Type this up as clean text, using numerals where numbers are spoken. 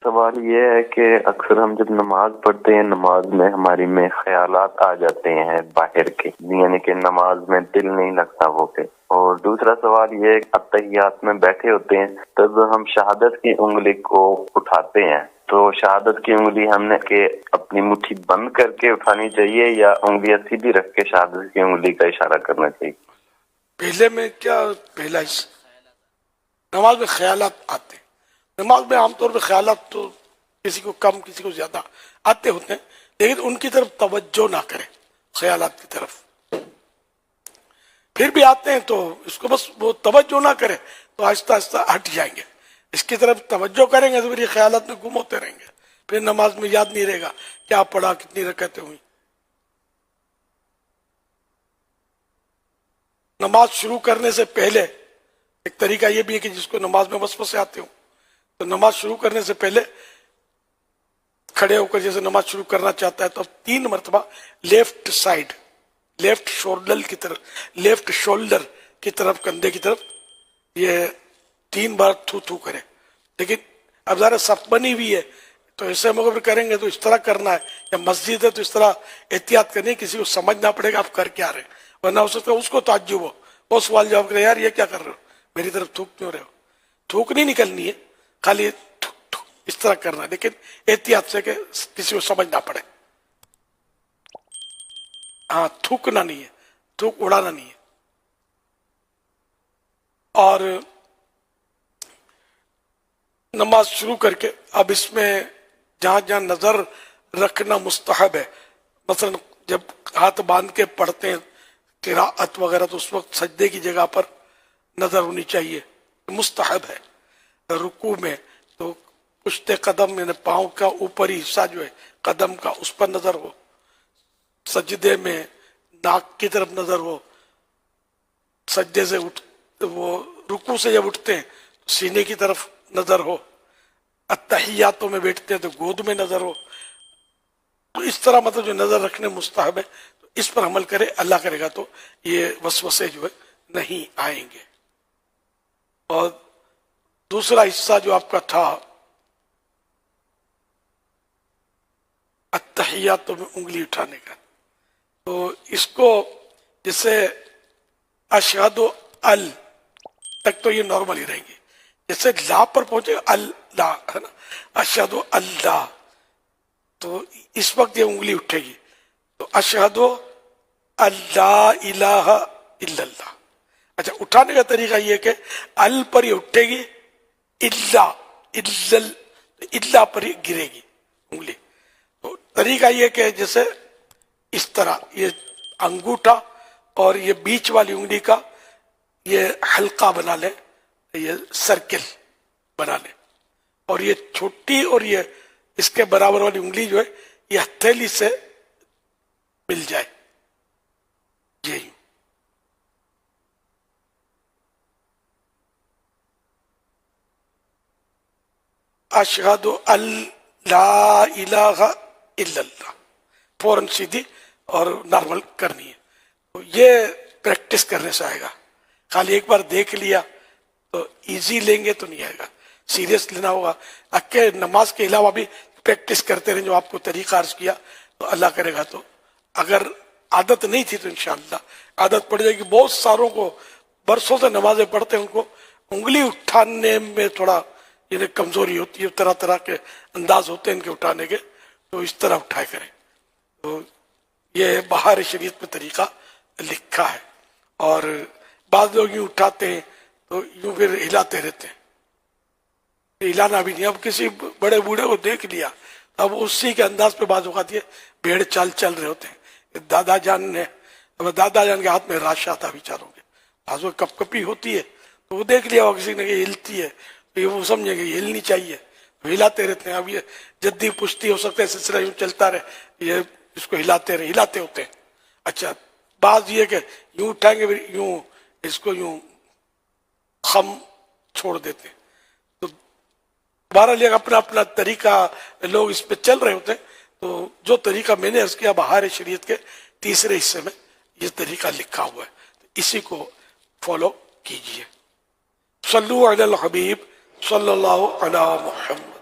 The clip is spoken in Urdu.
سوال یہ ہے کہ اکثر ہم جب نماز پڑھتے ہیں نماز میں ہماری میں خیالات آ جاتے ہیں باہر کے، یعنی کہ نماز میں دل نہیں لگتا وہ پہ۔ اور دوسرا سوال یہ ہے کہ اتحیات میں بیٹھے ہوتے ہیں تب ہم شہادت کی انگلی کو اٹھاتے ہیں، تو شہادت کی انگلی ہم نے کہ اپنی مٹھی بند کر کے اٹھانی چاہیے یا انگلیاں سیدھی رکھ کے شہادت کی انگلی کا اشارہ کرنا چاہیے؟ پہلے میں کیا پہلا نماز میں خیالات آتے ہیں۔ نماز میں عام طور پہ خیالات تو کسی کو کم کسی کو زیادہ آتے ہوتے ہیں، لیکن ان کی طرف توجہ نہ کریں، خیالات کی طرف پھر بھی آتے ہیں تو اس کو بس وہ توجہ نہ کریں تو آہستہ آہستہ ہٹ جائیں گے۔ اس کی طرف توجہ کریں گے تو پھر یہ خیالات میں گم ہوتے رہیں گے، پھر نماز میں یاد نہیں رہے گا کیا پڑھا، کتنی رکعتیں ہوئی۔ نماز شروع کرنے سے پہلے ایک طریقہ یہ بھی ہے کہ جس کو نماز میں وسوسے آتے ہوں تو نماز شروع کرنے سے پہلے کھڑے ہو کر جیسے نماز شروع کرنا چاہتا ہے تو اب 3 مرتبہ لیفٹ سائڈ، لیفٹ شولڈر کی طرف، کندھے کی طرف یہ 3 بار تھو تھو کرے۔ لیکن اب ذرا صف بنی ہوئی ہے تو ایسے مگر کریں گے تو اس طرح کرنا ہے، یا مسجد ہے تو اس طرح احتیاط کرنی ہے، کسی کو سمجھنا پڑے گا آپ کر کیا رہے، ورنہ ہو سکتا ہے اس کو تعجب ہو، وہ سوال جواب کرے یار یہ کیا کر رہے ہو، میری طرف تھوک کیوں رہے ہو۔ تھوک نہیں نکلنی ہے، خالی اس طرح کرنا ہے، لیکن احتیاط سے کہ کسی کو سمجھ نہ پڑے۔ ہاں تھوکنا نہیں ہے، تھوک اڑانا نہیں ہے۔ اور نماز شروع کر کے اب اس میں جہاں جہاں نظر رکھنا مستحب ہے، مثلا جب ہاتھ باندھ کے پڑھتے ہیں قراءت وغیرہ تو اس وقت سجدے کی جگہ پر نظر ہونی چاہیے، مستحب ہے۔ رکوع میں تو پشت قدم میں پاؤں کا اوپری حصہ جو ہے قدم کا اس پر نظر ہو، سجدے میں ناک کی طرف نظر ہو، سجدے سے وہ رکوع سے جب اٹھتے ہیں تو سینے کی طرف نظر ہو، اتحیاتوں میں بیٹھتے ہیں تو گود میں نظر ہو، تو اس طرح مطلب جو نظر رکھنے مستحب ہے تو اس پر عمل کرے، اللہ کرے گا تو یہ وسوسے جو ہے نہیں آئیں گے۔ اور دوسرا حصہ جو آپ کا تھا اتحیاتوں میں انگلی اٹھانے کا، تو اس کو جیسے اشہد ال تک تو یہ نارمل ہی رہیں گے، جیسے لا پر پہنچے اللہ ہے نا، اشہد اللہ، تو اس وقت یہ انگلی اٹھے گی تو اشہد اللہ الہ الا اللہ۔ اچھا اٹھانے کا طریقہ یہ کہ ال پر یہ اٹھے گی، اللہ پر ہی گرے گی انگلی۔ تو طریقہ یہ کہ جیسے اس طرح یہ انگوٹھا اور یہ بیچ والی انگلی کا یہ حلقہ بنا لیں، یہ سرکل بنا لیں، اور یہ چھوٹی اور یہ اس کے برابر والی انگلی جو ہے یہ ہتھیلی سے مل جائے، یہی اشہد لا الہ الا اللہ، فوراً سیدھی اور نارمل کرنی ہے۔ تو یہ پریکٹس کرنے سے آئے گا، خالی ایک بار دیکھ لیا تو ایزی لیں گے تو نہیں آئے گا، سیریس لینا ہوگا۔ اکے نماز کے علاوہ بھی پریکٹس کرتے رہیں، جو آپ کو طریقہ عرض کیا تو اللہ کرے گا تو اگر عادت نہیں تھی تو انشاءاللہ عادت پڑ جائے گی۔ بہت ساروں کو برسوں سے نمازیں پڑھتے ہیں، ان کو انگلی اٹھانے میں تھوڑا یہ کمزوری ہوتی ہے، طرح طرح کے انداز ہوتے ہیں ان کے اٹھانے کے، تو اس طرح اٹھائے کریں۔ تو یہ بہار شریعت میں طریقہ لکھا ہے، اور بعض لوگ یوں اٹھاتے ہیں تو یوں پھر ہلاتے رہتے ہیں، ہلانا بھی نہیں۔ اب کسی بڑے بوڑھے کو دیکھ لیا اب اسی کے انداز پہ بعض اوقات یہ بھیڑ چال چل رہے ہوتے ہیں۔ دادا جان کے ہاتھ میں راشا تھا بیچاروں کے، بعض وہ کپ کپی ہوتی ہے تو وہ دیکھ لیا ہو کسی نے کہ ہلتی ہے تو یہ وہ سمجھے کہ یہ ہلنی چاہیے، ہلاتے رہتے ہیں۔ اب یہ جدی پشتی ہو سکتا ہے، سلسلہ یوں چلتا رہے، یہ اس کو ہلاتے ہوتے ہیں۔ اچھا بعض یہ کہ یوں اٹھائیں گے پھر یوں اس کو یوں خم چھوڑ دیتے ہیں۔ تو بہرحال یہ اپنا اپنا طریقہ لوگ اس پہ چل رہے ہوتے ہیں۔ تو جو طریقہ میں نے عرض کیا بہار شریعت کے تیسرے حصے میں یہ طریقہ لکھا ہوا ہے، اسی کو فالو کیجئے۔ صلو علی الحبیب صلی اللہ علی محمد۔